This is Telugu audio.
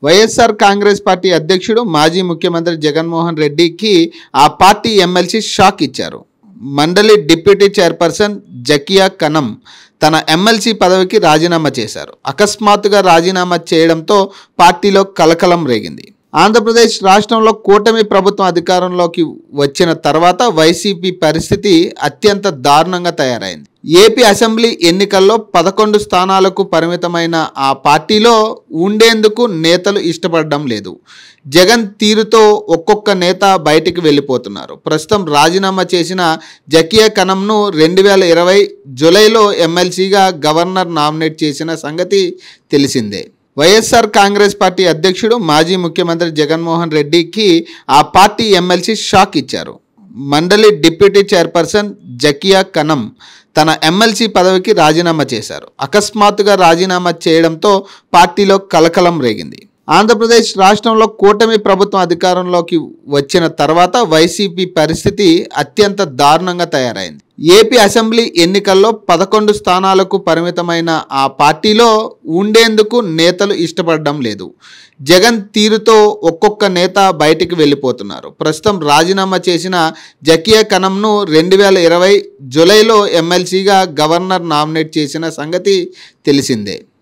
వైఎస్ఆర్ కాంగ్రెస్ పార్టీ అధ్యక్షుడు మాజీ ముఖ్యమంత్రి జగన్మోహన్ రెడ్డికి ఆ పార్టీ ఎమ్మెల్సీ షాక్ ఇచ్చారు. మండలి డిప్యూటీ చైర్పర్సన్ జకియా కనం తన ఎమ్మెల్సీ పదవికి రాజీనామా చేశారు. అకస్మాత్తుగా రాజీనామా చేయడంతో పార్టీలో కలకలం రేగింది. ఆంధ్రప్రదేశ్ రాష్ట్రంలో కూటమి ప్రభుత్వం అధికారంలోకి వచ్చిన తర్వాత వైసీపీ పరిస్థితి అత్యంత దారుణంగా తయారైంది. ఏపీ అసెంబ్లీ ఎన్నికల్లో 11 స్థానాలకు పరిమితమైన ఆ పార్టీలో ఉండేందుకు నేతలు ఇష్టపడడం లేదు. జగన్ తీరుతో ఒక్కొక్క నేత బయటికి వెళ్ళిపోతున్నారు. ప్రస్తుతం రాజీనామా చేసిన జకియా కనంను 2020 జూలైలో ఎమ్మెల్సీగా గవర్నర్ నామినేట్ చేసిన సంగతి తెలిసిందే. వైఎస్ఆర్ కాంగ్రెస్ పార్టీ అధ్యక్షుడు మాజీ ముఖ్యమంత్రి జగన్మోహన్ రెడ్డికి ఆ పార్టీ ఎమ్మెల్సీ షాక్ ఇచ్చారు. మండలి డిప్యూటీ చైర్పర్సన్ జకియా కనం తన ఎమ్మెల్సీ పదవికి రాజీనామా చేశారు. అకస్మాత్తుగా రాజీనామా చేయడంతో పార్టీలో కలకలం రేగింది. ఆంధ్రప్రదేశ్ రాష్ట్రంలో కూటమి ప్రభుత్వం అధికారంలోకి వచ్చిన తర్వాత వైసీపీ పరిస్థితి అత్యంత దారుణంగా తయారైంది. ఏపీ అసెంబ్లీ ఎన్నికల్లో 11 స్థానాలకు పరిమితమైన ఆ పార్టీలో ఉండేందుకు నేతలు ఇష్టపడడం లేదు. జగన్ తీరుతో ఒక్కొక్క నేత బయటికి వెళ్ళిపోతున్నారు. ప్రస్తుతం రాజీనామా చేసిన జకియా కనంను 2020 జూలైలో ఎమ్మెల్సీగా గవర్నర్ నామినేట్ చేసిన సంగతి తెలిసిందే.